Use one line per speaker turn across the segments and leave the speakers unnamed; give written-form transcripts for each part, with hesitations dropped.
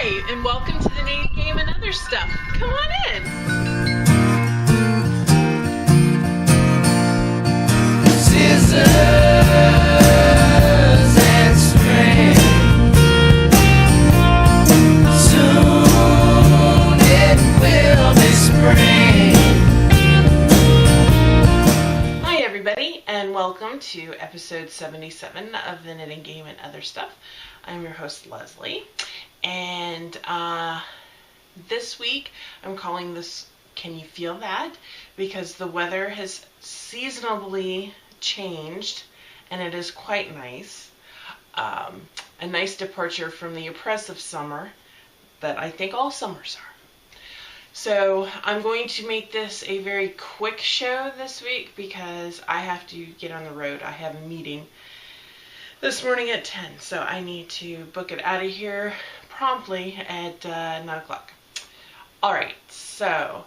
Hi, and welcome to the Knitting Game and Other Stuff. Come on in.
Scissors and string. Soon it will be spring.
Hi, everybody, and welcome to episode 77 of the Knitting Game and Other Stuff. I'm your host, Leslie, and this week I'm calling this Can You Feel That? Because the weather has seasonably changed, and it is quite nice. A nice departure from the oppressive summer that I think all summers are. So I'm going to make this a very quick show this week because I have to get on the road. I have a meeting this morning at 10, so I need to book it out of here promptly at 9 o'clock. Alright, so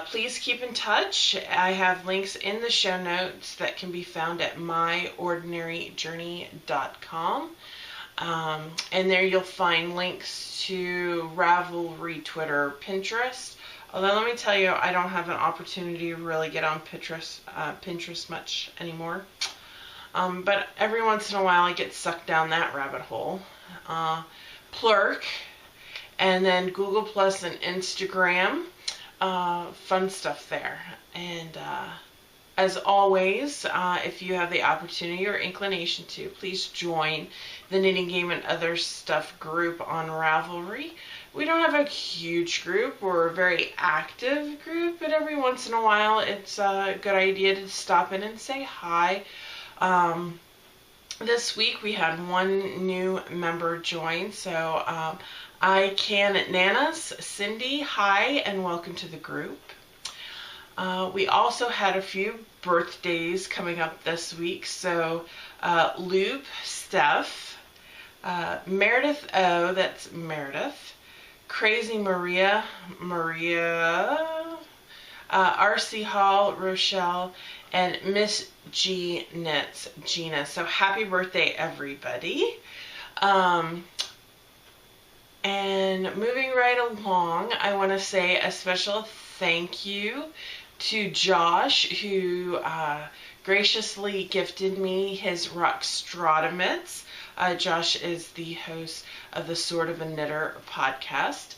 please keep in touch. I have links in the show notes that can be found at myordinaryjourney.com. And there you'll find links to Ravelry, Twitter, Pinterest. Although let me tell you, I don't have an opportunity to really get on Pinterest much anymore. But every once in a while I get sucked down that rabbit hole. Plurk, and then Google Plus and Instagram. Fun stuff there. And as always, if you have the opportunity or inclination to, please join the Knitting Game and Other Stuff group on Ravelry. We don't have a huge group or a very active group, but every once in a while it's a good idea to stop in and say hi. This week we had one new member join, so I Can Nanas, Cindy, hi and welcome to the group. We also had a few birthdays coming up this week, so Loop, Steph, Meredith O, that's Meredith, Crazy Maria, RC Hall, Rochelle, and Miss G Knits, Gina. So happy birthday, everybody. And moving right along, I want to say a special thank you to Josh, who graciously gifted me his Rockstrata mitts. Josh is the host of the Sort of a Knitter podcast.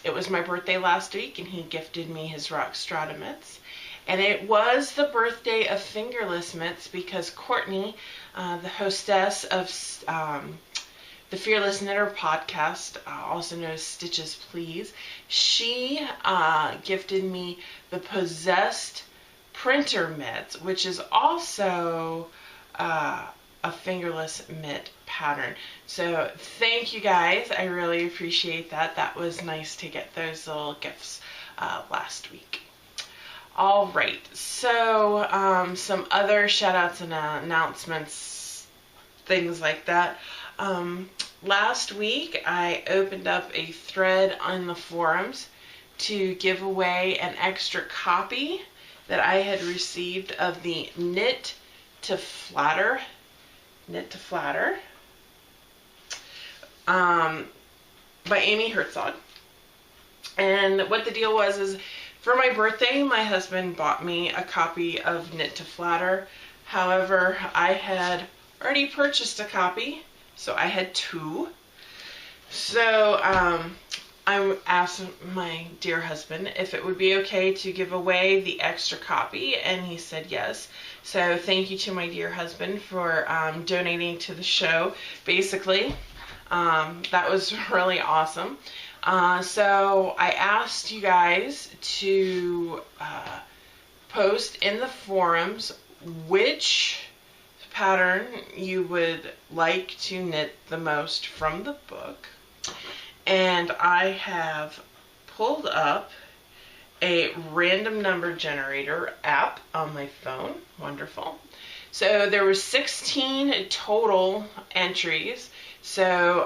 It was my birthday last week, and he gifted me his Rockstrata mitts. And it was the birthday of Fingerless Mitts because Courtney, the hostess of the Fearless Knitter podcast, also known as Stitches Please, she gifted me the Possessed Printer mitts, which is also a fingerless mitt pattern. So thank you guys. I really appreciate that. That was nice to get those little gifts last week. All right, so some other shout outs and announcements, things like that. Last week I opened up a thread on the forums to give away an extra copy that I had received of the Knit to Flatter by Amy Herzog. And what the deal was is, for my birthday, my husband bought me a copy of Knit to Flatter. However, I had already purchased a copy, so I had two. So I asked my dear husband if it would be okay to give away the extra copy, and he said yes. So thank you to my dear husband for donating to the show, basically. That was really awesome. So I asked you guys to post in the forums which pattern you would like to knit the most from the book. And I have pulled up a random number generator app on my phone. Wonderful. So there were 16 total entries. So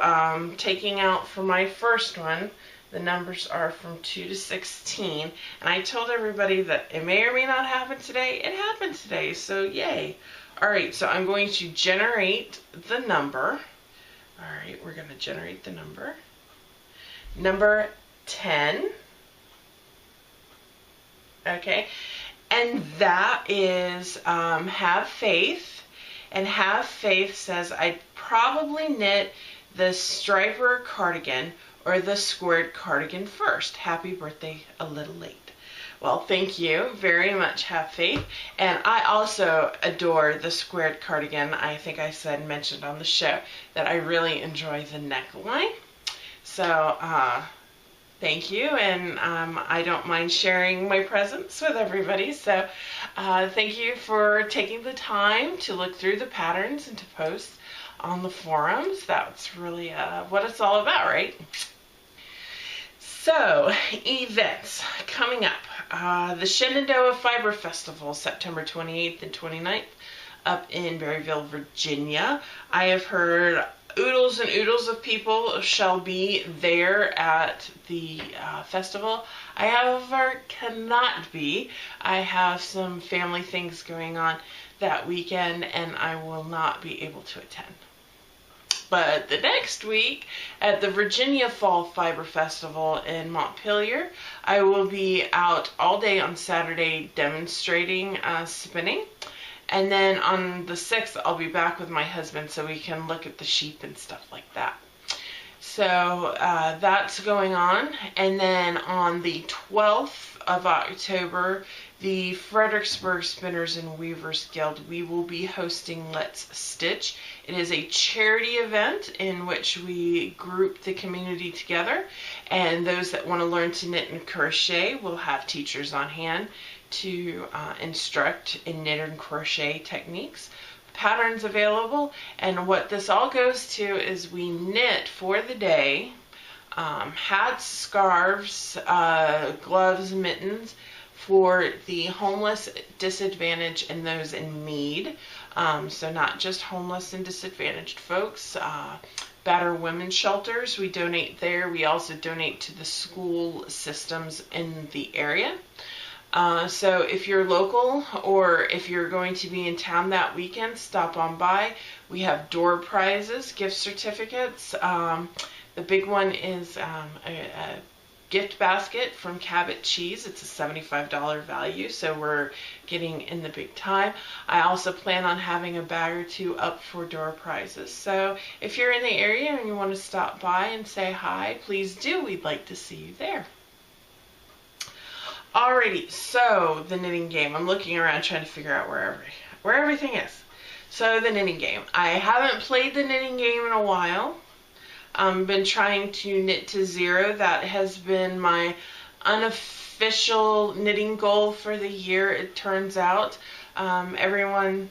taking out for my first one, the numbers are from 2 to 16. And I told everybody that it may or may not happen today. It happened today, so yay. Alright, so I'm going to generate the number. Alright, we're going to generate the number. number 10. Okay, and that is have faith. And have faith says I'd probably knit the striper cardigan or the squared cardigan first. Happy birthday a little late. Well, thank you very much, have faith. And I also adore the squared cardigan. I think I mentioned on the show that I really enjoy the neckline. So thank you, and I don't mind sharing my presents with everybody. So thank you for taking the time to look through the patterns and to post on the forums. That's really what it's all about, right? So, events coming up. The Shenandoah Fiber Festival, September 28th and 29th, up in Berryville, Virginia. I have heard oodles and oodles of people shall be there at the festival. I, however, cannot be. I have some family things going on that weekend, and I will not be able to attend. But the next week at the Virginia Fall Fiber Festival in Montpelier, I will be out all day on Saturday demonstrating spinning. And then on the 6th, I'll be back with my husband so we can look at the sheep and stuff like that. So that's going on. And then on the 12th of October, the Fredericksburg Spinners and Weavers Guild, we will be hosting Let's Stitch. It is a charity event in which we group the community together, and those that want to learn to knit and crochet will have teachers on hand to instruct in knit and crochet techniques. Patterns available, and what this all goes to is we knit for the day hats, scarves, gloves, mittens for the homeless, disadvantaged, and those in need. So not just homeless and disadvantaged folks. Battered Women's Shelters, we donate there. We also donate to the school systems in the area. So if you're local or if you're going to be in town that weekend, stop on by. We have door prizes, gift certificates. The big one is a gift basket from Cabot Cheese. It's a $75 value, so we're getting in the big time. I also plan on having a bag or two up for door prizes. So if you're in the area and you want to stop by and say hi, please do. We'd like to see you there. Alrighty, so the knitting game. I'm looking around trying to figure out where everything is. So the knitting game. I haven't played the knitting game in a while. I've been trying to knit to zero. That has been my unofficial knitting goal for the year, it turns out. The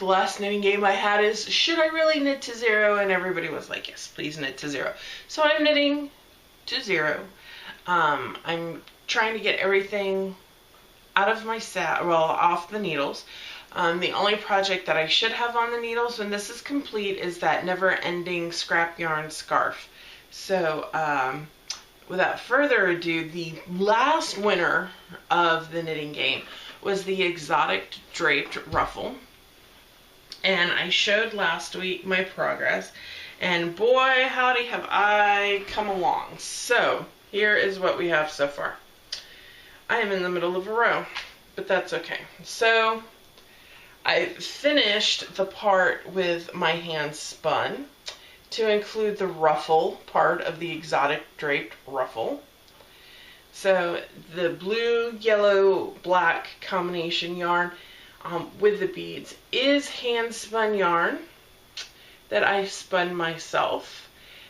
last knitting game I had is, should I really knit to zero? And everybody was like, yes, please knit to zero. So I'm knitting to zero. I'm trying to get everything out of my off the needles. The only project that I should have on the needles when this is complete is that never-ending scrap yarn scarf. So without further ado, the last winner of the knitting game was the exotic draped ruffle. And I showed last week my progress, and boy howdy have I come along. So here is what we have so far. I am in the middle of a row, but that's okay. So I finished the part with my hand spun to include the ruffle part of the exotic draped ruffle. So the blue, yellow, black combination yarn with the beads is hand spun yarn that I spun myself.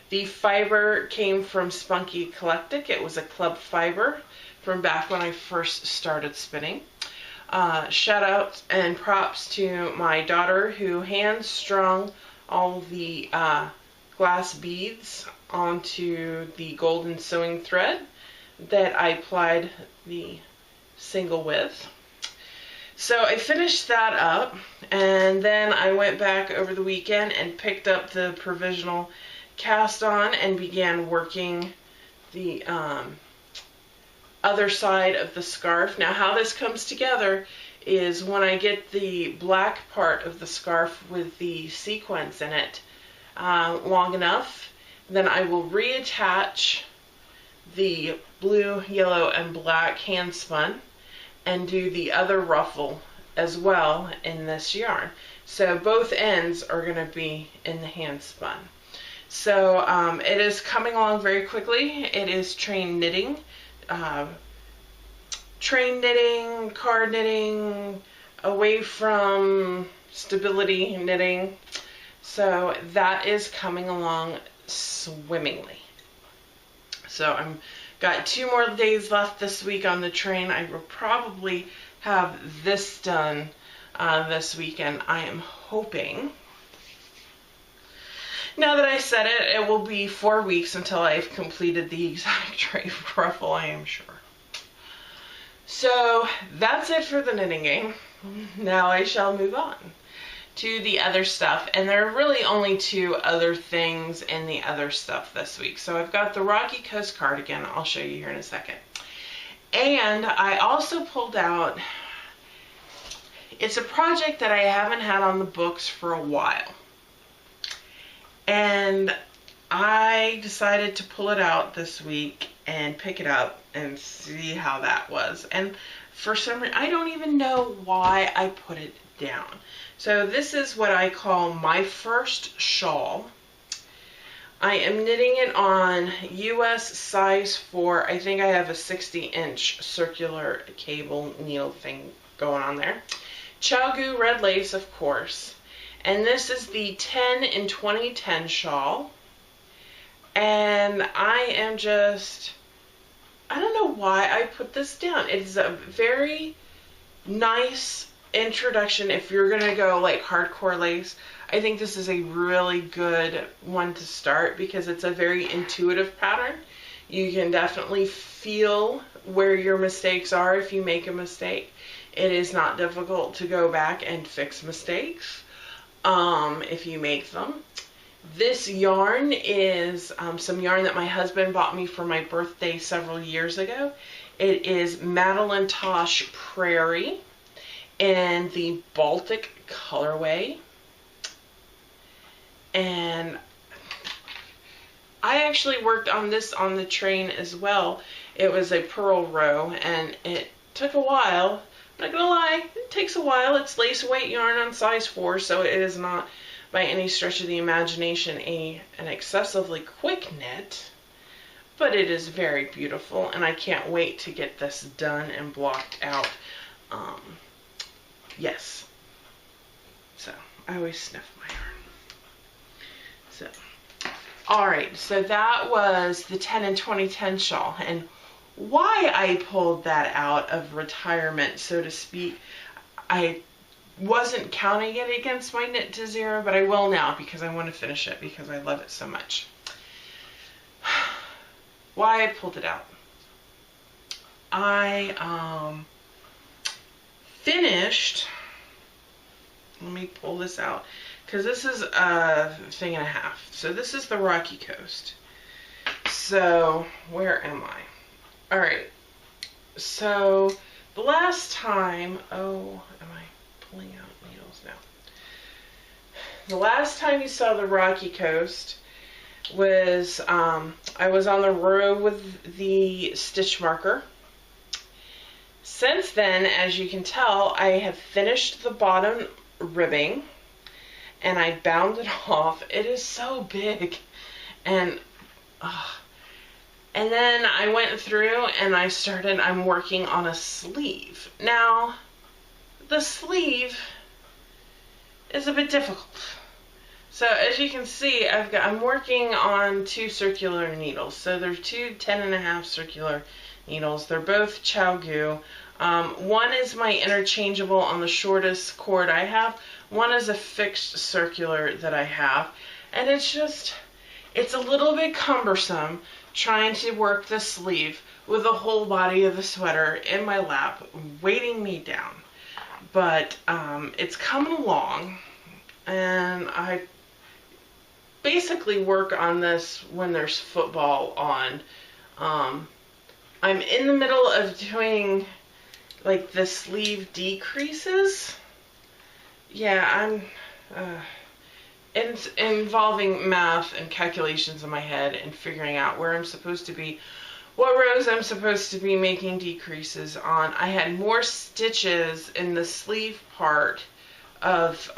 The fiber came from Spunky Eclectic. It was a club fiber from back when I first started spinning. Shout out and props to my daughter who hand strung all the glass beads onto the golden sewing thread that I applied the single with. So I finished that up, and then I went back over the weekend and picked up the provisional cast on and began working the other side of the scarf. Now how this comes together is when I get the black part of the scarf with the sequins in it long enough, then I will reattach the blue, yellow, and black hand spun and do the other ruffle as well in this yarn. So both ends are going to be in the hand spun. So it is coming along very quickly. It is train knitting, card knitting, away from stability knitting. So that is coming along swimmingly. So I'm got 2 more days left this week on the train. I will probably have this done this weekend. I am hoping. Now that I said it, it will be 4 weeks until I've completed the exact tray ruffle, I am sure. So that's it for the knitting game. Now I shall move on to the other stuff. And there are really only 2 other things in the other stuff this week. So I've got the Rocky Coast cardigan. I'll show you here in a second. And I also pulled out, it's a project that I haven't had on the books for a while. And I decided to pull it out this week and pick it up and see how that was. And for some reason, I don't even know why I put it down. So this is what I call my first shawl. I am knitting it on US size 4. I think I have a 60-inch circular cable needle thing going on there. ChiaoGoo red lace, of course. And this is the 10 in 2010 shawl. And I am just, I don't know why I put this down. It's a very nice introduction if you're going to go like hardcore lace. I think this is a really good one to start because it's a very intuitive pattern. You can definitely feel where your mistakes are if you make a mistake. It is not difficult to go back and fix mistakes if you make them. This yarn is some yarn that my husband bought me for my birthday several years ago. It is Madeline Tosh Prairie in the Baltic colorway. And I actually worked on this on the train as well. It was a purl row and it took a while. I'm not gonna lie, it takes a while. It's lace weight yarn on size 4, so it is not by any stretch of the imagination an excessively quick knit, but it is very beautiful and I can't wait to get this done and blocked out. Yes. So I always sniff my yarn. So, alright, so that was the 10 in 2010 shawl, and why I pulled that out of retirement, so to speak, I wasn't counting it against my Knit to Zero, but I will now because I want to finish it because I love it so much. Why I pulled it out. I finished, let me pull this out, because this is a thing and a half. So this is the Rocky Coast. So where am I? All right. So the last time, oh, am I pulling out needles now? The last time you saw the Rocky Coast was I was on the row with the stitch marker. Since then, as you can tell, I have finished the bottom ribbing and I bound it off. It is so big, and then I went through and I'm working on a sleeve. Now, the sleeve is a bit difficult. So as you can see, I'm working on 2 circular needles. So they're 2 10.5 circular needles. They're both ChiaoGoo. One is my interchangeable on the shortest cord I have. One is a fixed circular that I have. And it's a little bit cumbersome trying to work the sleeve with the whole body of the sweater in my lap, weighting me down. But it's coming along, and I basically work on this when there's football on. I'm in the middle of doing like the sleeve decreases. Yeah, it's involving math and calculations in my head and figuring out where I'm supposed to be what rows I'm supposed to be making decreases on. I had more stitches in the sleeve part of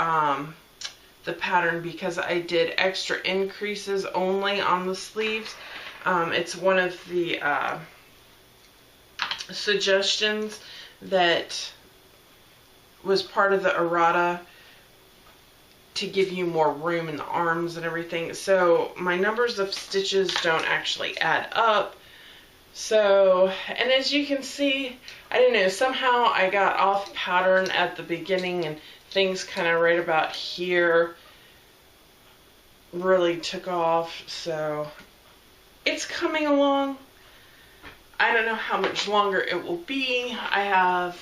the pattern because I did extra increases only on the sleeves. It's one of the suggestions that was part of the errata to give you more room in the arms and everything. So my numbers of stitches don't actually add up. So, and as you can see, I don't know, somehow I got off pattern at the beginning and things kind of right about here really took off. So it's coming along. I don't know how much longer it will be. I have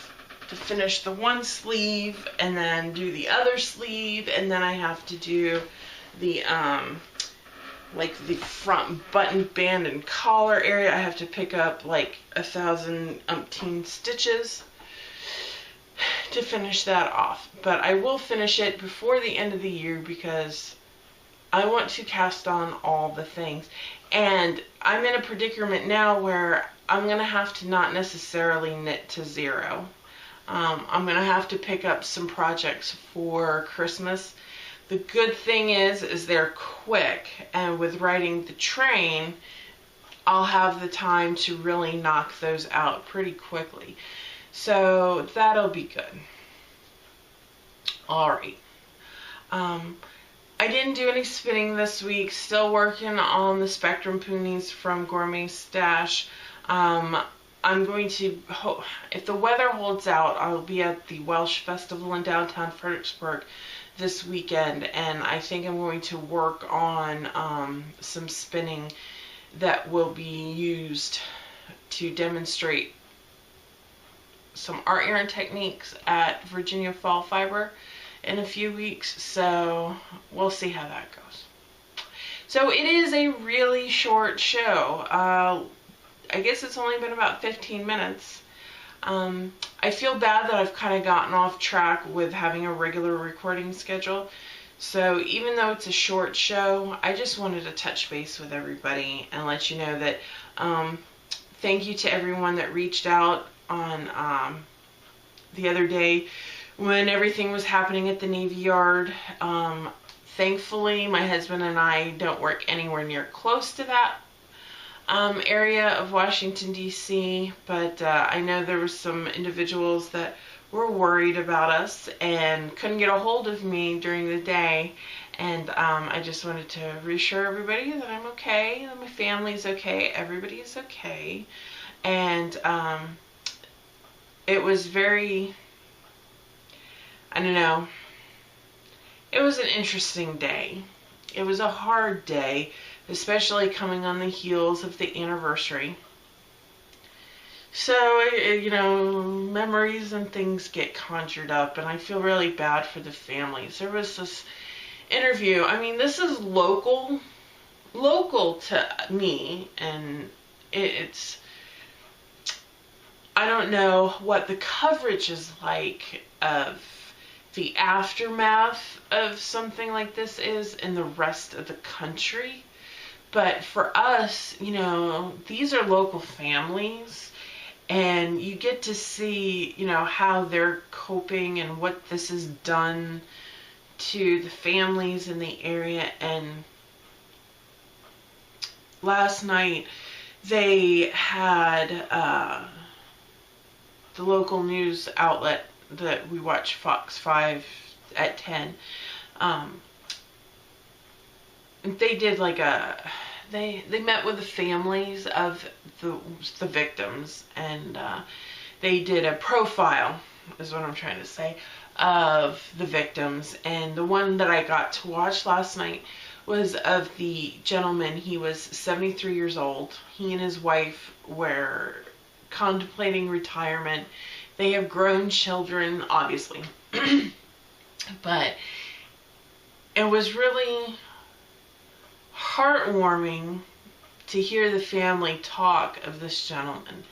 to finish the one sleeve and then do the other sleeve, and then I have to do the like the front button band and collar area. I have to pick up like 1,000 umpteen stitches to finish that off, but I will finish it before the end of the year because I want to cast on all the things. And I'm in a predicament now where I'm going to have to not necessarily knit to zero. I'm going to have to pick up some projects for Christmas. The good thing is they're quick, and with riding the train, I'll have the time to really knock those out pretty quickly. So that'll be good. Alright. I didn't do any spinning this week. Still working on the Spectrum Poonies from Gourmet Stash. I'm going to, if the weather holds out, I'll be at the Welsh Festival in downtown Fredericksburg this weekend, and I think I'm going to work on some spinning that will be used to demonstrate some art yarn techniques at Virginia Fall Fiber in a few weeks, so we'll see how that goes. So it is a really short show. I guess it's only been about 15 minutes. I feel bad that I've kind of gotten off track with having a regular recording schedule. So even though it's a short show, I just wanted to touch base with everybody and let you know that thank you to everyone that reached out on the other day when everything was happening at the Navy Yard. Thankfully, my husband and I don't work anywhere near close to that area of Washington, D.C., but I know there were some individuals that were worried about us and couldn't get a hold of me during the day, and I just wanted to reassure everybody that I'm okay, that my family's okay, everybody's okay, and it was very, I don't know, it was an interesting day. It was a hard day, especially coming on the heels of the anniversary. So, you know, memories and things get conjured up, and I feel really bad for the families. There was this interview, I mean, this is local to me, and it's, I don't know what the coverage is like of the aftermath of something like this is in the rest of the country. But for us, you know, these are local families, and you get to see, you know, how they're coping and what this has done to the families in the area. And last night they had the local news outlet that we watch, Fox 5 at 10, they did like they met with the families of the victims, and they did a profile, is what I'm trying to say, of the victims. And the one that I got to watch last night was of the gentleman. He was 73 years old. He and his wife were contemplating retirement. They have grown children, obviously. But it was really heartwarming to hear the family talk of this gentleman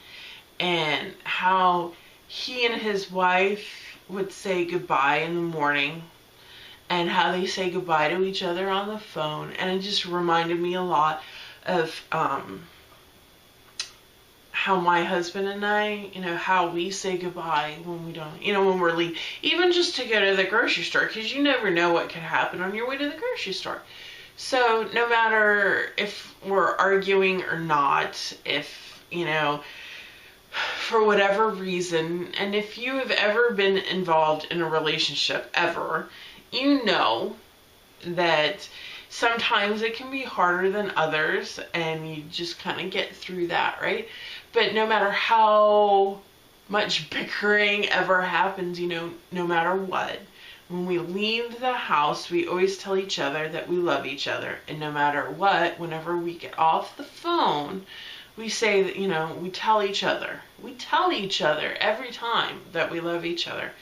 and how he and his wife would say goodbye in the morning and how they say goodbye to each other on the phone. And it just reminded me a lot of how my husband and I, how we say goodbye when we don't, when we're leaving, even just to go to the grocery store, because you never know what could happen on your way to the grocery store. So no matter if we're arguing or not, if, for whatever reason, and if you have ever been involved in a relationship ever, you know that sometimes it can be harder than others, and you just kind of get through that, right? But no matter how much bickering ever happens, no matter what, when we leave the house, we always tell each other that we love each other. And no matter what, whenever we get off the phone, we say that, we tell each other every time that we love each other.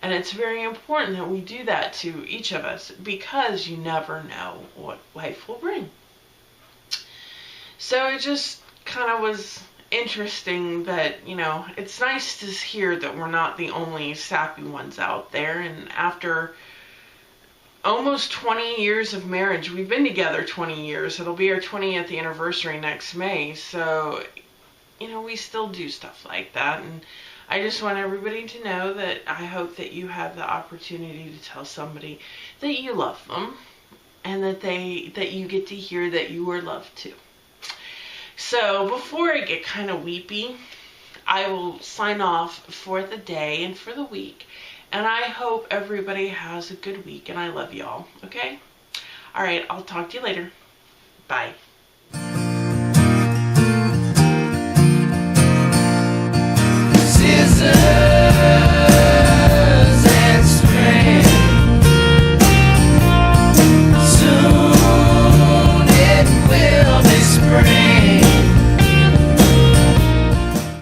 And it's very important that we do that to each of us, because you never know what life will bring. So it just kind of was interesting that, it's nice to hear that we're not the only sappy ones out there. And after almost 20 years of marriage, we've been together 20 years. It'll be our 20th anniversary next May. So, we still do stuff like that. And I just want everybody to know that I hope that you have the opportunity to tell somebody that you love them, and that you get to hear that you are loved too. So before I get kind of weepy, I will sign off for the day and for the week. And I hope everybody has a good week, and I love y'all, okay? All right, I'll talk to you later. Bye.